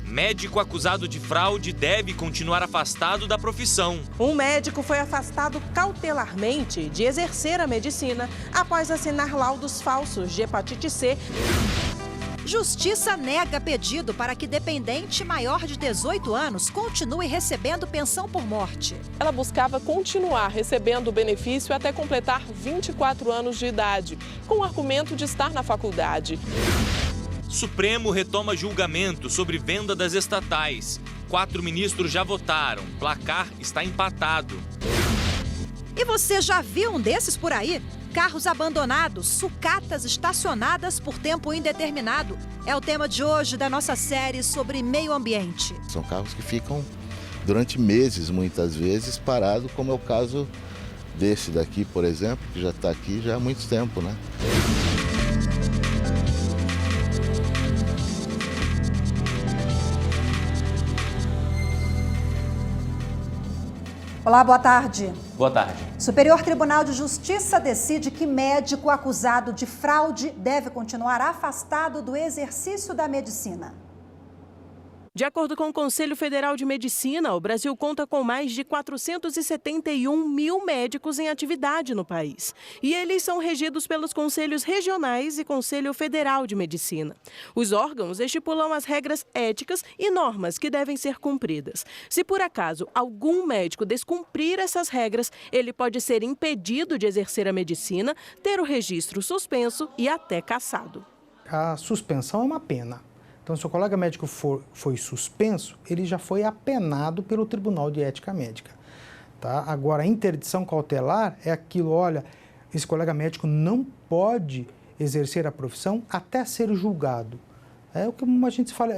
Médico acusado de fraude deve continuar afastado da profissão. Um médico foi afastado cautelarmente de exercer a medicina após assinar laudos falsos de hepatite C. Justiça nega pedido para que dependente maior de 18 anos continue recebendo pensão por morte. Ela buscava continuar recebendo o benefício até completar 24 anos de idade, com o argumento de estar na faculdade. Supremo retoma julgamento sobre venda das estatais. 4 ministros já votaram. Placar está empatado. E você já viu um desses por aí? Carros abandonados, sucatas estacionadas por tempo indeterminado. É o tema de hoje da nossa série sobre meio ambiente. São carros que ficam durante meses, muitas vezes, parados, como é o caso desse daqui, por exemplo, que já está aqui já há muito tempo, né? Olá, boa tarde. Boa tarde. Superior Tribunal de Justiça decide que médico acusado de fraude deve continuar afastado do exercício da medicina. De acordo com o Conselho Federal de Medicina, o Brasil conta com mais de 471 mil médicos em atividade no país. E eles são regidos pelos Conselhos Regionais e Conselho Federal de Medicina. Os órgãos estipulam as regras éticas e normas que devem ser cumpridas. Se por acaso algum médico descumprir essas regras, ele pode ser impedido de exercer a medicina, ter o registro suspenso e até cassado. A suspensão é uma pena. Então, se o colega médico foi suspenso, ele já foi apenado pelo Tribunal de Ética Médica. Tá? Agora, a interdição cautelar é aquilo, olha, esse colega médico não pode exercer a profissão até ser julgado. É o que a gente fala,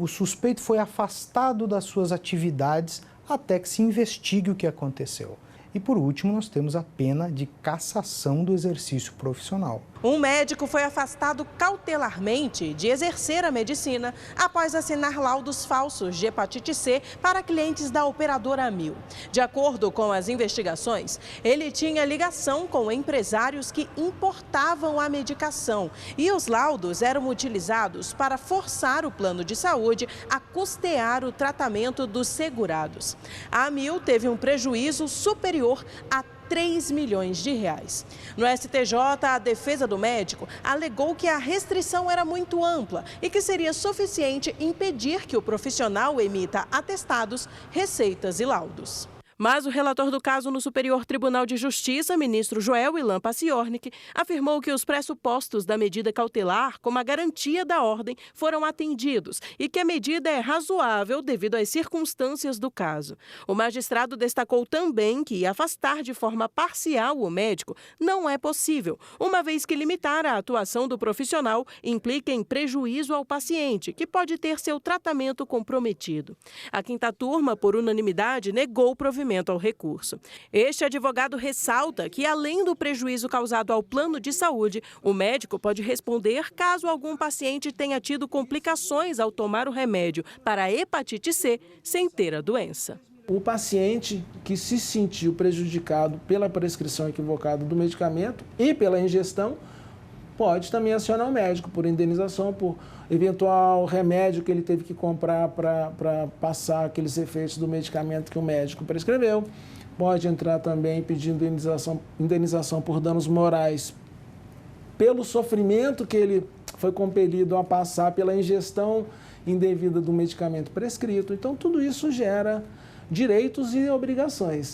o suspeito foi afastado das suas atividades até que se investigue o que aconteceu. E, por último, nós temos a pena de cassação do exercício profissional. Um médico foi afastado cautelarmente de exercer a medicina após assinar laudos falsos de hepatite C para clientes da operadora Amil. De acordo com as investigações, ele tinha ligação com empresários que importavam a medicação e os laudos eram utilizados para forçar o plano de saúde a custear o tratamento dos segurados. A Amil teve um prejuízo superior a 3 milhões de reais. No STJ, a defesa do médico alegou que a restrição era muito ampla e que seria suficiente impedir que o profissional emita atestados, receitas e laudos. Mas o relator do caso no Superior Tribunal de Justiça, ministro Joel Ilan Paciornik, afirmou que os pressupostos da medida cautelar, como a garantia da ordem, foram atendidos e que a medida é razoável devido às circunstâncias do caso. O magistrado destacou também que afastar de forma parcial o médico não é possível, uma vez que limitar a atuação do profissional implica em prejuízo ao paciente, que pode ter seu tratamento comprometido. A quinta turma, por unanimidade, negou o provimento ao recurso. Este advogado ressalta que, além do prejuízo causado ao plano de saúde, o médico pode responder caso algum paciente tenha tido complicações ao tomar o remédio para a hepatite C sem ter a doença. O paciente que se sentiu prejudicado pela prescrição equivocada do medicamento e pela ingestão pode também acionar o médico por indenização, por eventual remédio que ele teve que comprar para passar aqueles efeitos do medicamento que o médico prescreveu. Pode entrar também pedindo indenização por danos morais pelo sofrimento que ele foi compelido a passar pela ingestão indevida do medicamento prescrito. Então, tudo isso gera direitos e obrigações.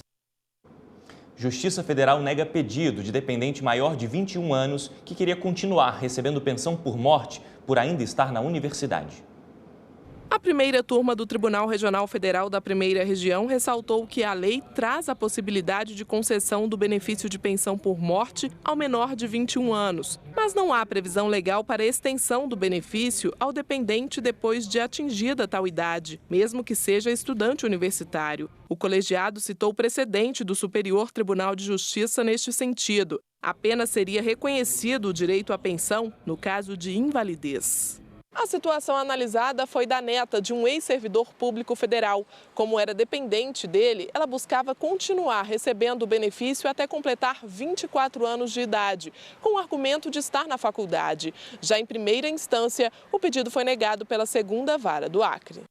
Justiça Federal nega pedido de dependente maior de 21 anos que queria continuar recebendo pensão por morte por ainda estar na universidade. A primeira turma do Tribunal Regional Federal da Primeira Região ressaltou que a lei traz a possibilidade de concessão do benefício de pensão por morte ao menor de 21 anos, mas não há previsão legal para a extensão do benefício ao dependente depois de atingida tal idade, mesmo que seja estudante universitário. O colegiado citou o precedente do Superior Tribunal de Justiça neste sentido. Apenas seria reconhecido o direito à pensão no caso de invalidez. A situação analisada foi da neta de um ex-servidor público federal. Como era dependente dele, ela buscava continuar recebendo o benefício até completar 24 anos de idade, com o argumento de estar na faculdade. Já em primeira instância, o pedido foi negado pela 2ª Vara do Acre.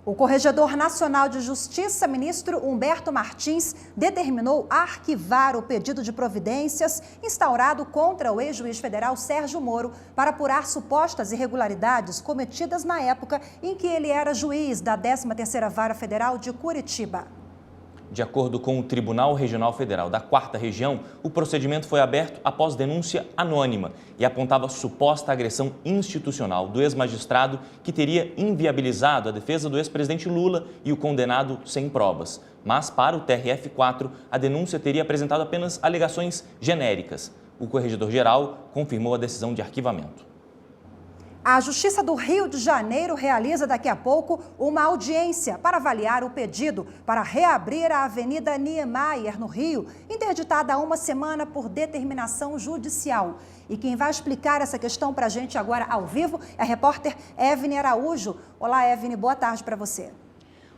O Corregedor Nacional de Justiça, ministro Humberto Martins, determinou arquivar o pedido de providências instaurado contra o ex-juiz federal Sérgio Moro para apurar supostas irregularidades cometidas na época em que ele era juiz da 13ª Vara Federal de Curitiba. De acordo com o Tribunal Regional Federal da 4ª Região, o procedimento foi aberto após denúncia anônima e apontava suposta agressão institucional do ex-magistrado que teria inviabilizado a defesa do ex-presidente Lula e o condenado sem provas. Mas, para o TRF4, a denúncia teria apresentado apenas alegações genéricas. O corregedor-geral confirmou a decisão de arquivamento. A Justiça do Rio de Janeiro realiza daqui a pouco uma audiência para avaliar o pedido para reabrir a Avenida Niemeyer, no Rio, interditada há uma semana por determinação judicial. E quem vai explicar essa questão para a gente agora ao vivo é a repórter Evne Araújo. Olá, Evne, boa tarde para você.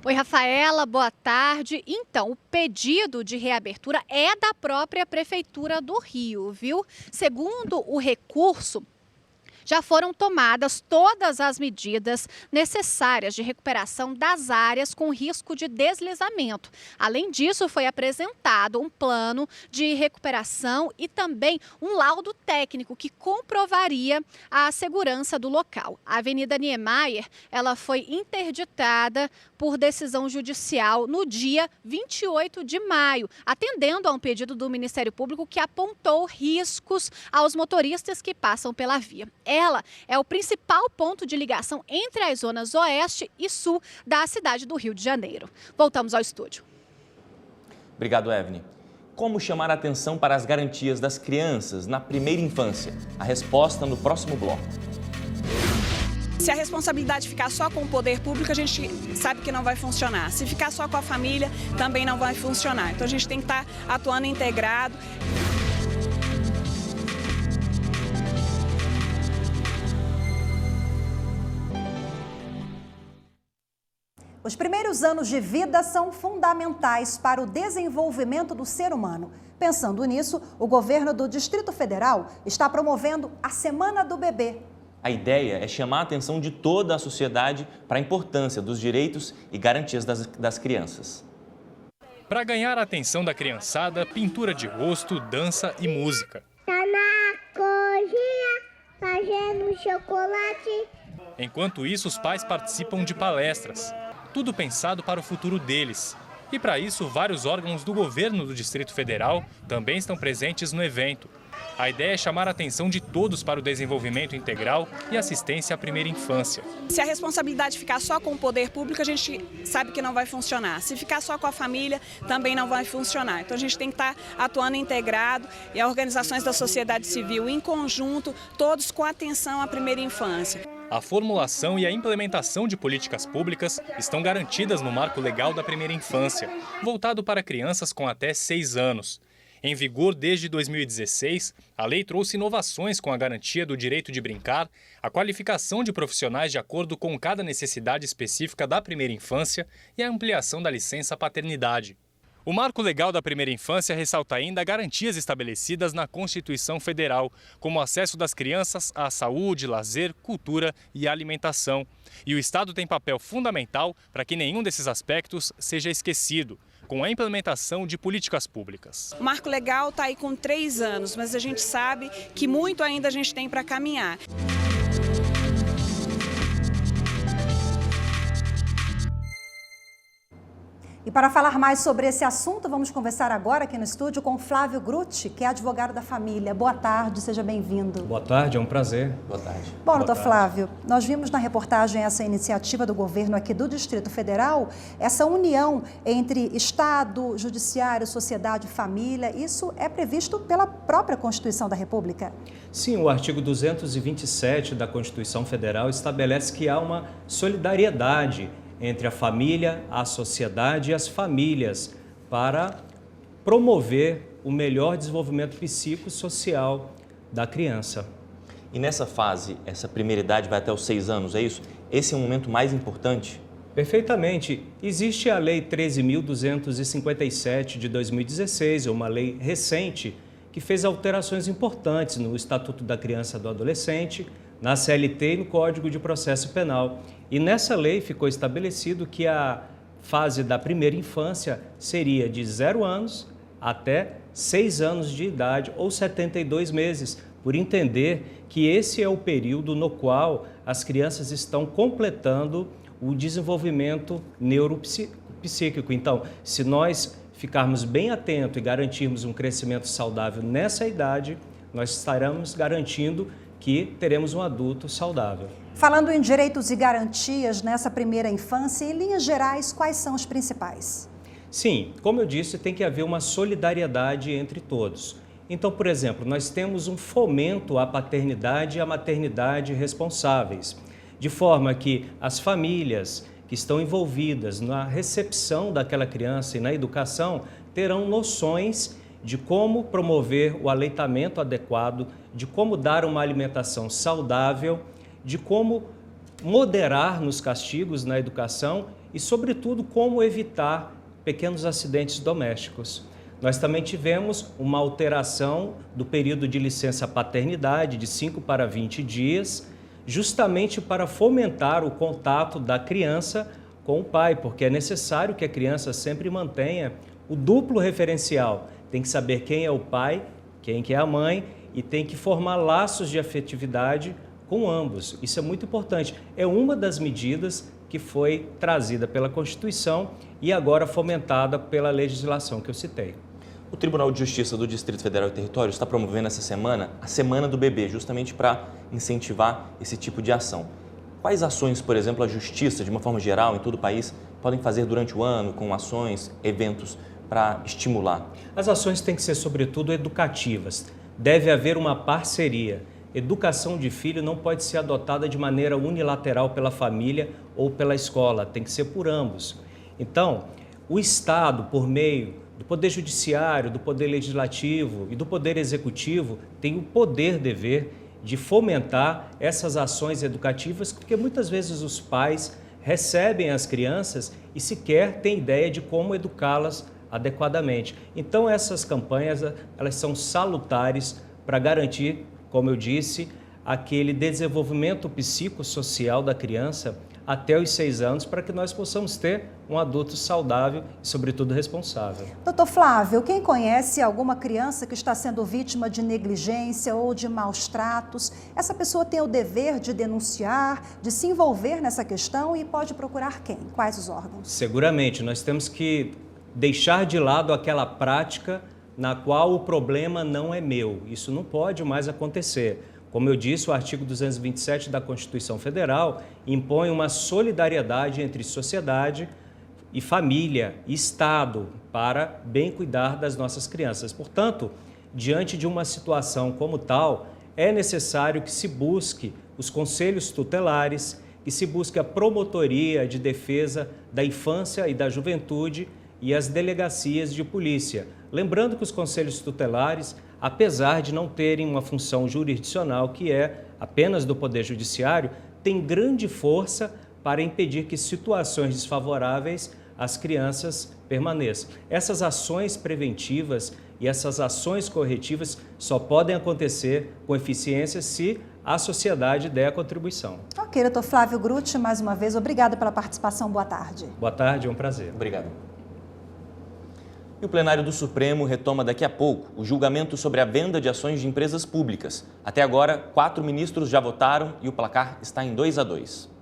Oi, Rafaela, boa tarde. Então, o pedido de reabertura é da própria Prefeitura do Rio, viu? Segundo o recurso, já foram tomadas todas as medidas necessárias de recuperação das áreas com risco de deslizamento. Além disso, foi apresentado um plano de recuperação e também um laudo técnico que comprovaria a segurança do local. A Avenida Niemeyer, ela foi interditada por decisão judicial no dia 28 de maio, atendendo a um pedido do Ministério Público que apontou riscos aos motoristas que passam pela via. Ela é o principal ponto de ligação entre as zonas oeste e sul da cidade do Rio de Janeiro. Voltamos ao estúdio. Obrigado, Evne. Como chamar a atenção para as garantias das crianças na primeira infância? A resposta no próximo bloco. Se a responsabilidade ficar só com o poder público, a gente sabe que não vai funcionar. Se ficar só com a família, também não vai funcionar. Então a gente tem que estar atuando integrado. Os primeiros anos de vida são fundamentais para o desenvolvimento do ser humano. Pensando nisso, o governo do Distrito Federal está promovendo a Semana do Bebê. A ideia é chamar a atenção de toda a sociedade para a importância dos direitos e garantias das crianças. Para ganhar a atenção da criançada, pintura de rosto, dança e música. Tá na cozinha fazendo chocolate. Enquanto isso, os pais participam de palestras. Tudo pensado para o futuro deles. E para isso, vários órgãos do governo do Distrito Federal também estão presentes no evento. A ideia é chamar a atenção de todos para o desenvolvimento integral e assistência à primeira infância. Se a responsabilidade ficar só com o poder público, a gente sabe que não vai funcionar. Se ficar só com a família, também não vai funcionar. Então a gente tem que estar atuando integrado e as organizações da sociedade civil em conjunto, todos com atenção à primeira infância. A formulação e a implementação de políticas públicas estão garantidas no Marco Legal da Primeira Infância, voltado para crianças com até 6 anos. Em vigor desde 2016, a lei trouxe inovações com a garantia do direito de brincar, a qualificação de profissionais de acordo com cada necessidade específica da primeira infância e a ampliação da licença paternidade. O Marco Legal da Primeira Infância ressalta ainda garantias estabelecidas na Constituição Federal, como o acesso das crianças à saúde, lazer, cultura e alimentação. E o Estado tem papel fundamental para que nenhum desses aspectos seja esquecido, com a implementação de políticas públicas. O Marco Legal está aí com 3 anos, mas a gente sabe que muito ainda a gente tem para caminhar. E para falar mais sobre esse assunto, vamos conversar agora aqui no estúdio com Flávio Grutti, que é advogado da família. Boa tarde, seja bem-vindo. Boa tarde, é um prazer. Boa tarde. Bom, doutor Flávio, nós vimos na reportagem essa iniciativa do governo aqui do Distrito Federal, essa união entre Estado, Judiciário, sociedade e família. Isso é previsto pela própria Constituição da República? Sim, o artigo 227 da Constituição Federal estabelece que há uma solidariedade entre a família, a sociedade e as famílias para promover o melhor desenvolvimento psicossocial da criança. E nessa fase, essa primeira idade vai até os 6 anos, é isso? Esse é o momento mais importante? Perfeitamente. Existe a Lei 13.257 de 2016, uma lei recente, que fez alterações importantes no Estatuto da Criança e do Adolescente, na CLT e no Código de Processo Penal. E nessa lei ficou estabelecido que a fase da primeira infância seria de 0 anos até 6 anos de idade ou 72 meses, por entender que esse é o período no qual as crianças estão completando o desenvolvimento neuropsíquico. Então, se nós ficarmos bem atentos e garantirmos um crescimento saudável nessa idade, nós estaremos garantindo que teremos um adulto saudável. Falando em direitos e garantias nessa primeira infância, em linhas gerais, quais são os principais? Sim, como eu disse, tem que haver uma solidariedade entre todos. Então, por exemplo, nós temos um fomento à paternidade e à maternidade responsáveis, de forma que as famílias que estão envolvidas na recepção daquela criança e na educação terão noções de como promover o aleitamento adequado, de como dar uma alimentação saudável, de como moderar nos castigos na educação e, sobretudo, como evitar pequenos acidentes domésticos. Nós também tivemos uma alteração do período de licença paternidade de 5 para 20 dias, justamente para fomentar o contato da criança com o pai, porque é necessário que a criança sempre mantenha o duplo referencial. Tem que saber quem é o pai, quem que é a mãe e tem que formar laços de afetividade com ambos. Isso é muito importante. É uma das medidas que foi trazida pela Constituição e agora fomentada pela legislação que eu citei. O Tribunal de Justiça do Distrito Federal e Território está promovendo essa semana a Semana do Bebê, justamente para incentivar esse tipo de ação. Quais ações, por exemplo, a Justiça, de uma forma geral, em todo o país, podem fazer durante o ano, com ações, eventos, para estimular? As ações têm que ser, sobretudo, educativas. Deve haver uma parceria. Educação de filho não pode ser adotada de maneira unilateral pela família ou pela escola, tem que ser por ambos. Então, o Estado, por meio do Poder Judiciário, do Poder Legislativo e do Poder Executivo, tem o poder-dever de fomentar essas ações educativas, porque muitas vezes os pais recebem as crianças e sequer têm ideia de como educá-las adequadamente. Então, essas campanhas, elas são salutares para garantir, como eu disse, aquele desenvolvimento psicossocial da criança até os 6 anos, para que nós possamos ter um adulto saudável e, sobretudo, responsável. Doutor Flávio, quem conhece alguma criança que está sendo vítima de negligência ou de maus tratos, essa pessoa tem o dever de denunciar, de se envolver nessa questão e pode procurar quem? Quais os órgãos? Seguramente, nós temos que deixar de lado aquela prática na qual o problema não é meu. Isso não pode mais acontecer. Como eu disse, o artigo 227 da Constituição Federal impõe uma solidariedade entre sociedade e família e Estado para bem cuidar das nossas crianças. Portanto, diante de uma situação como tal, é necessário que se busque os conselhos tutelares, que se busque a promotoria de defesa da infância e da juventude e as delegacias de polícia. Lembrando que os conselhos tutelares, apesar de não terem uma função jurisdicional, que é apenas do Poder Judiciário, têm grande força para impedir que situações desfavoráveis às crianças permaneçam. Essas ações preventivas e essas ações corretivas só podem acontecer com eficiência se a sociedade der a contribuição. Ok, doutor Flávio Grutti, mais uma vez, obrigada pela participação. Boa tarde. Boa tarde, é um prazer. Obrigado. E o plenário do Supremo retoma daqui a pouco o julgamento sobre a venda de ações de empresas públicas. Até agora, 4 ministros já votaram e o placar está em 2-2.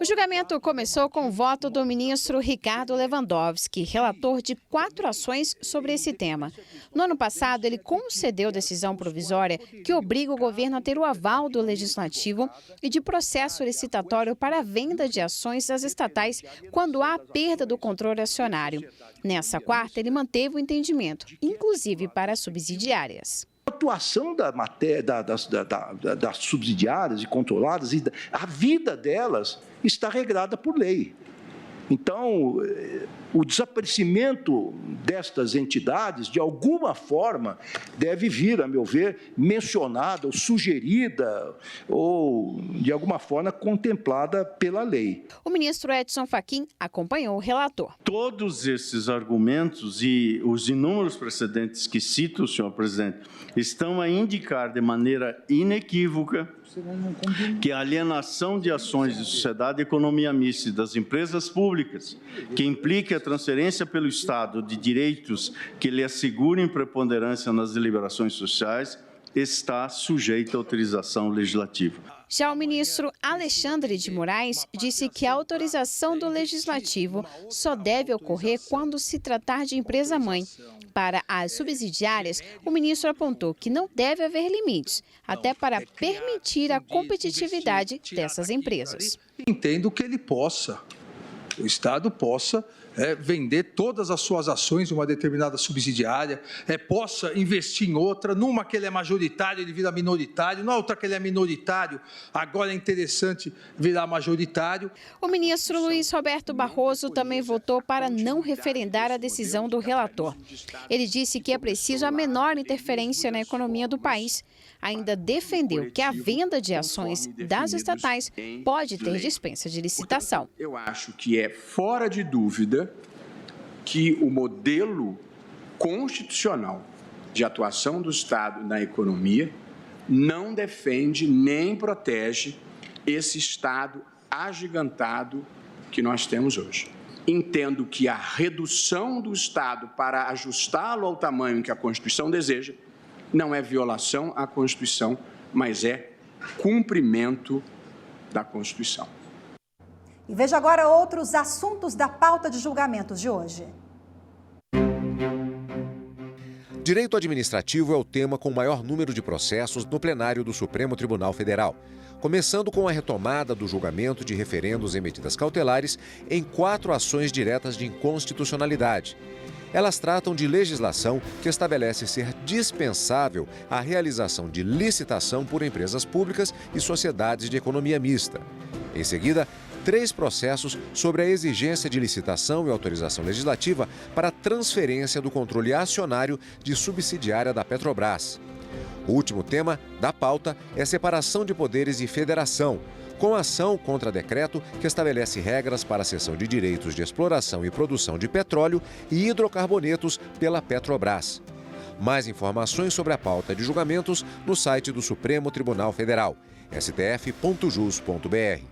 O julgamento começou com o voto do ministro Ricardo Lewandowski, relator de 4 ações sobre esse tema. No ano passado, ele concedeu decisão provisória que obriga o governo a ter o aval do Legislativo e de processo licitatório para a venda de ações das estatais quando há perda do controle acionário. Nessa quarta, ele manteve o entendimento, inclusive para subsidiárias. A atuação das subsidiárias e controladas, a vida delas está regrada por lei. Então, O desaparecimento destas entidades, de alguma forma, deve vir, a meu ver, mencionada ou sugerida ou, de alguma forma, contemplada pela lei. O ministro Edson Fachin acompanhou o relator. Todos esses argumentos e os inúmeros precedentes que cita o senhor presidente estão a indicar de maneira inequívoca que a alienação de ações de sociedade e economia mista e das empresas públicas, que implique a transferência pelo Estado de direitos que lhe assegurem preponderância nas deliberações sociais, está sujeita à autorização legislativa. Já o ministro Alexandre de Moraes disse que a autorização do Legislativo só deve ocorrer quando se tratar de empresa-mãe. Para as subsidiárias, o ministro apontou que não deve haver limites, até para permitir a competitividade dessas empresas. Entendo que o Estado possa vender todas as suas ações em uma determinada subsidiária, possa investir em outra, numa que ele é majoritário, ele vira minoritário, na outra que ele é minoritário, agora é interessante virar majoritário. O ministro Luiz Roberto Barroso também votou para não referendar a decisão do relator. Ele disse que é preciso a menor interferência na economia do país. Ainda defendeu que a venda de ações das estatais pode ter dispensa de licitação. Eu acho que é fora de dúvida que o modelo constitucional de atuação do Estado na economia não defende nem protege esse Estado agigantado que nós temos hoje. Entendo que a redução do Estado para ajustá-lo ao tamanho que a Constituição deseja não é violação à Constituição, mas é cumprimento da Constituição. E veja agora outros assuntos da pauta de julgamentos de hoje. Direito administrativo é o tema com maior número de processos no plenário do Supremo Tribunal Federal, começando com a retomada do julgamento de referendos em medidas cautelares em 4 ações diretas de inconstitucionalidade. Elas tratam de legislação que estabelece ser dispensável a realização de licitação por empresas públicas e sociedades de economia mista. Em seguida, 3 processos sobre a exigência de licitação e autorização legislativa para transferência do controle acionário de subsidiária da Petrobras. O último tema da pauta é separação de poderes e federação, com ação contra decreto que estabelece regras para a cessão de direitos de exploração e produção de petróleo e hidrocarbonetos pela Petrobras. Mais informações sobre a pauta de julgamentos no site do Supremo Tribunal Federal, stf.jus.br.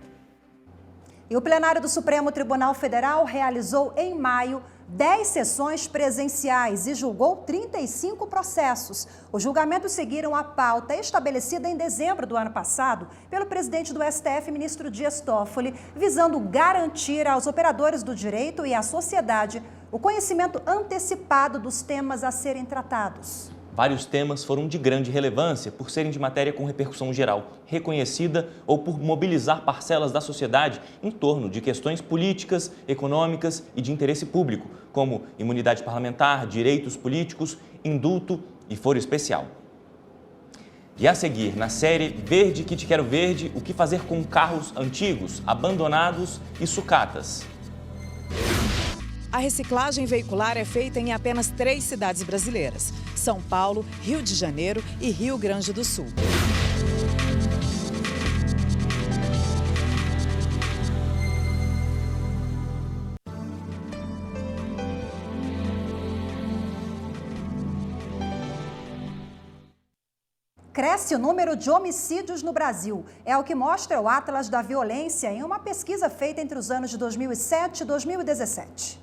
E o plenário do Supremo Tribunal Federal realizou em maio 10 sessões presenciais e julgou 35 processos. Os julgamentos seguiram a pauta estabelecida em dezembro do ano passado pelo presidente do STF, ministro Dias Toffoli, visando garantir aos operadores do direito e à sociedade o conhecimento antecipado dos temas a serem tratados. Vários temas foram de grande relevância por serem de matéria com repercussão geral, reconhecida ou por mobilizar parcelas da sociedade em torno de questões políticas, econômicas e de interesse público, como imunidade parlamentar, direitos políticos, indulto e foro especial. E a seguir, na série Verde que te quero verde, o que fazer com carros antigos, abandonados e sucatas. A reciclagem veicular é feita em apenas 3 cidades brasileiras: São Paulo, Rio de Janeiro e Rio Grande do Sul. Cresce o número de homicídios no Brasil. É o que mostra o Atlas da Violência em uma pesquisa feita entre os anos de 2007 e 2017.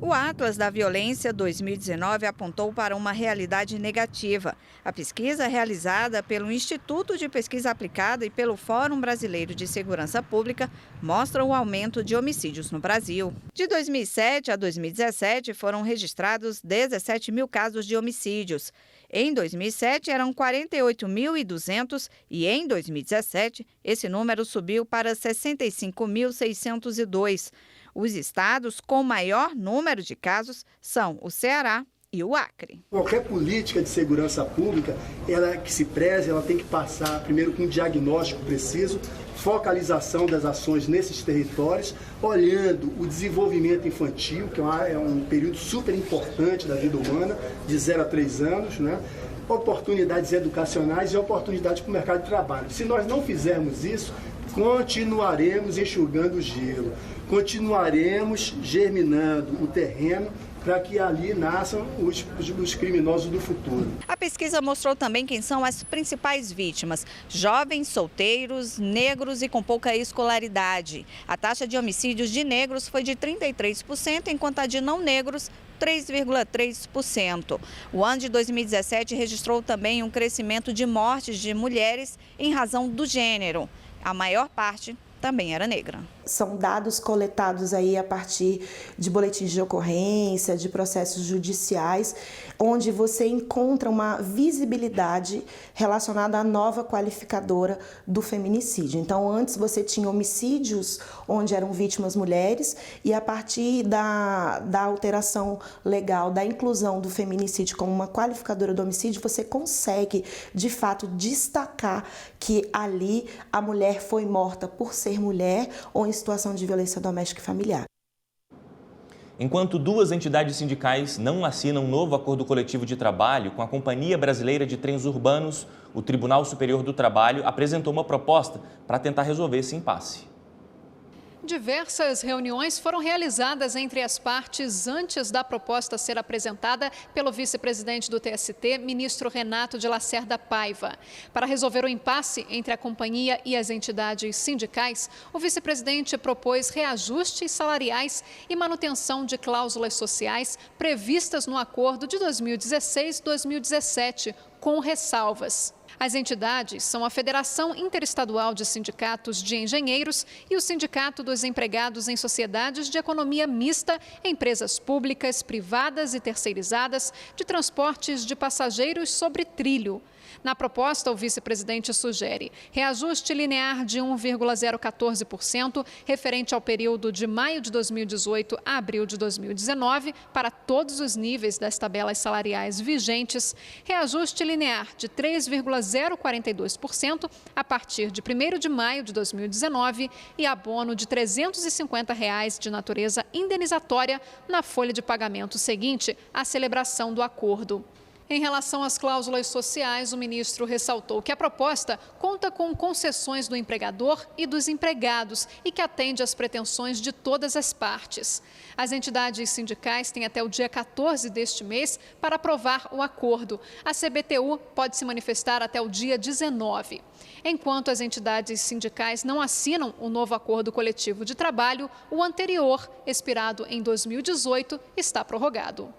O Atlas da Violência 2019 apontou para uma realidade negativa. A pesquisa, realizada pelo Instituto de Pesquisa Aplicada e pelo Fórum Brasileiro de Segurança Pública, mostra o aumento de homicídios no Brasil. De 2007 a 2017, foram registrados 17 mil casos de homicídios. Em 2007, eram 48.200 e em 2017, esse número subiu para 65.602. Os estados com maior número de casos são o Ceará e o Acre. Qualquer política de segurança pública, ela que se preze, ela tem que passar primeiro com um diagnóstico preciso, focalização das ações nesses territórios, olhando o desenvolvimento infantil, que é um período super importante da vida humana, de 0 a 3 anos, né? Oportunidades educacionais e oportunidades para o mercado de trabalho. Se nós não fizermos isso, continuaremos enxugando o gelo, continuaremos germinando o terreno para que ali nasçam os criminosos do futuro. A pesquisa mostrou também quem são as principais vítimas: jovens, solteiros, negros e com pouca escolaridade. A taxa de homicídios de negros foi de 33%, enquanto a de não negros 3,3%. O ano de 2017 registrou também um crescimento de mortes de mulheres em razão do gênero. A maior parte também era negra. São dados coletados aí a partir de boletins de ocorrência, de processos judiciais, onde você encontra uma visibilidade relacionada à nova qualificadora do feminicídio. Então, antes você tinha homicídios onde eram vítimas mulheres e a partir da alteração legal, da inclusão do feminicídio como uma qualificadora do homicídio, você consegue, de fato, destacar que ali a mulher foi morta por ser mulher ou em situação de violência doméstica e familiar. Enquanto duas entidades sindicais não assinam um novo acordo coletivo de trabalho com a Companhia Brasileira de Trens Urbanos, o Tribunal Superior do Trabalho apresentou uma proposta para tentar resolver esse impasse. Diversas reuniões foram realizadas entre as partes antes da proposta ser apresentada pelo vice-presidente do TST, ministro Renato de Lacerda Paiva. Para resolver o impasse entre a companhia e as entidades sindicais, o vice-presidente propôs reajustes salariais e manutenção de cláusulas sociais previstas no acordo de 2016-2017, com ressalvas. As entidades são a Federação Interestadual de Sindicatos de Engenheiros e o Sindicato dos Empregados em Sociedades de Economia Mista, empresas públicas, privadas e terceirizadas de transportes de passageiros sobre trilho. Na proposta, o vice-presidente sugere reajuste linear de 1,014% referente ao período de maio de 2018 a abril de 2019 para todos os níveis das tabelas salariais vigentes, reajuste linear de 3,042% a partir de 1º de maio de 2019 e abono de R$ 350 de natureza indenizatória na folha de pagamento seguinte à celebração do acordo. Em relação às cláusulas sociais, o ministro ressaltou que a proposta conta com concessões do empregador e dos empregados e que atende às pretensões de todas as partes. As entidades sindicais têm até o dia 14 deste mês para aprovar o acordo. A CBTU pode se manifestar até o dia 19. Enquanto as entidades sindicais não assinam o novo acordo coletivo de trabalho, o anterior, expirado em 2018, está prorrogado.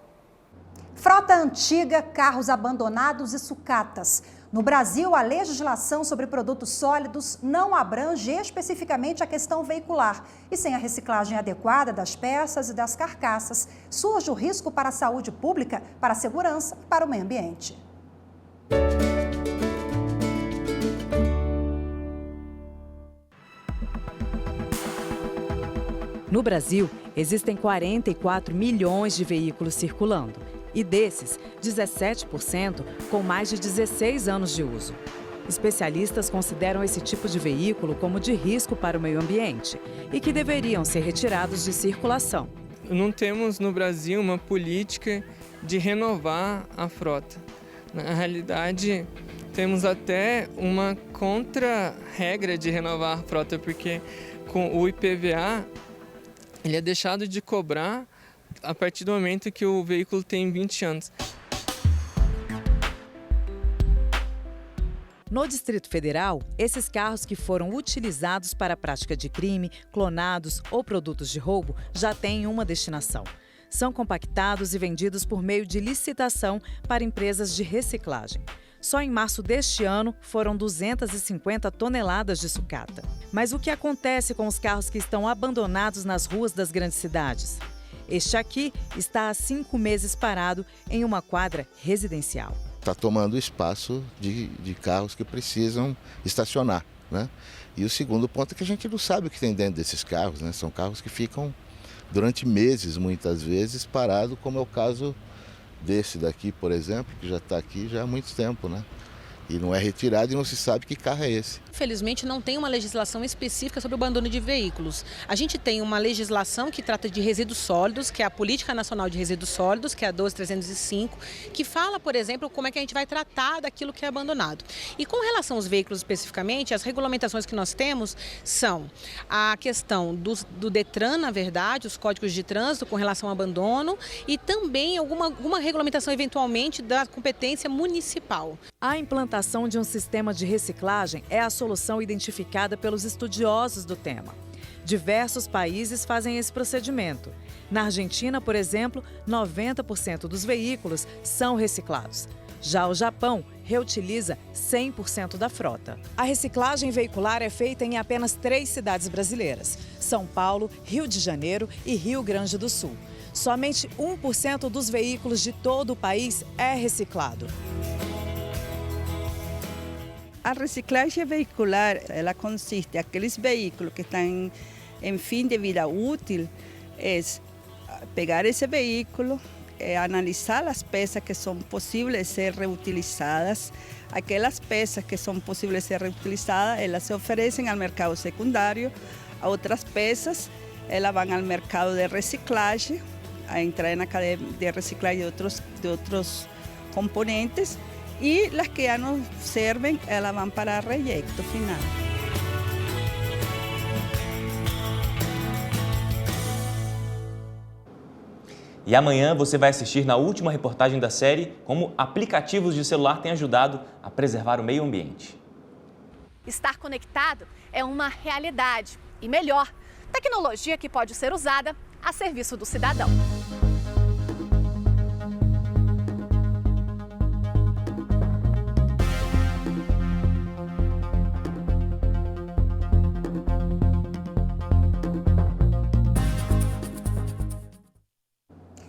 Frota antiga, carros abandonados e sucatas. No Brasil, a legislação sobre produtos sólidos não abrange especificamente a questão veicular. E sem a reciclagem adequada das peças e das carcaças, surge o risco para a saúde pública, para a segurança e para o meio ambiente. No Brasil, existem 44 milhões de veículos circulando. E desses, 17% com mais de 16 anos de uso. Especialistas consideram esse tipo de veículo como de risco para o meio ambiente e que deveriam ser retirados de circulação. Não temos no Brasil uma política de renovar a frota. Na realidade, temos até uma contra-regra de renovar a frota, porque com o IPVA, ele é deixado de cobrar a partir do momento que o veículo tem 20 anos. No Distrito Federal, esses carros que foram utilizados para a prática de crime, clonados ou produtos de roubo já têm uma destinação. São compactados e vendidos por meio de licitação para empresas de reciclagem. Só em março deste ano foram 250 toneladas de sucata. Mas o que acontece com os carros que estão abandonados nas ruas das grandes cidades? Este aqui está há 5 meses parado em uma quadra residencial. Está tomando espaço de carros que precisam estacionar, né? E o segundo ponto é que a gente não sabe o que tem dentro desses carros, né? São carros que ficam durante meses, muitas vezes, parados, como é o caso desse daqui, por exemplo, que já está aqui já há muito tempo, né? E não é retirado e não se sabe que carro é esse. Infelizmente, não tem uma legislação específica sobre o abandono de veículos. A gente tem uma legislação que trata de resíduos sólidos, que é a Política Nacional de Resíduos Sólidos, que é a 12305, que fala, por exemplo, como é que a gente vai tratar daquilo que é abandonado. E com relação aos veículos especificamente, as regulamentações que nós temos são a questão do Detran, na verdade, os códigos de trânsito com relação ao abandono e também alguma regulamentação eventualmente da competência municipal. A implantação de um sistema de reciclagem é a solução identificada pelos estudiosos do tema. Diversos países fazem esse procedimento. Na Argentina, por exemplo, 90% dos veículos são reciclados. Já o Japão reutiliza 100% da frota. A reciclagem veicular é feita em apenas 3 cidades brasileiras: São Paulo, Rio de Janeiro e Rio Grande do Sul. Somente 1% dos veículos de todo o país é reciclado. A reciclagem veicular, ela consiste aqueles veículos que estão em fim de vida útil, é pegar esse veículo, analisar as peças que são possíveis de ser reutilizadas. Aquelas peças que são possíveis de ser reutilizadas, elas se oferecem ao mercado secundário. Outras peças, elas vão ao mercado de reciclagem, a entrar na cadeia de reciclagem de outros componentes. E as que já não servem, elas vão para rejeito final. E amanhã você vai assistir na última reportagem da série como aplicativos de celular têm ajudado a preservar o meio ambiente. Estar conectado é uma realidade e melhor, tecnologia que pode ser usada a serviço do cidadão.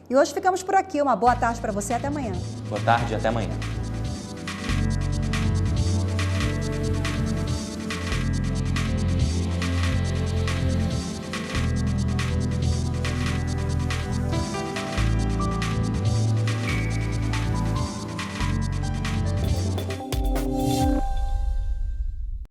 E hoje ficamos por aqui. Uma boa tarde para você. Até amanhã. Boa tarde, até amanhã.